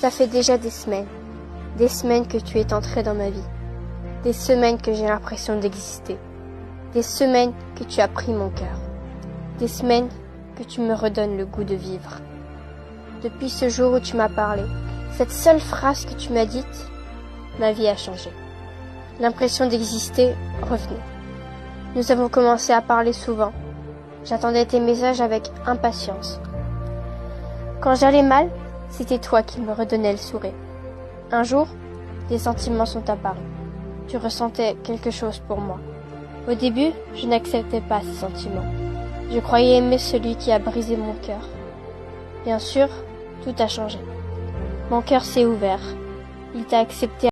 Ça fait déjà des semaines que tu es entré dans ma vie, des semaines que j'ai l'impression d'exister, des semaines que tu as pris mon cœur, des semaines que tu me redonnes le goût de vivre. Depuis ce jour où tu m'as parlé, cette seule phrase que tu m'as dite, ma vie a changé. L'impression d'exister revenait. Nous avons commencé à parler souvent. J'attendais tes messages avec impatience. Quand j'allais mal, c'était toi qui me redonnais le sourire. Un jour, des sentiments sont apparus. Tu ressentais quelque chose pour moi. Au début, je n'acceptais pas ces sentiments. Je croyais aimer celui qui a brisé mon cœur. Bien sûr, tout a changé. Mon cœur s'est ouvert. Il t'a accepté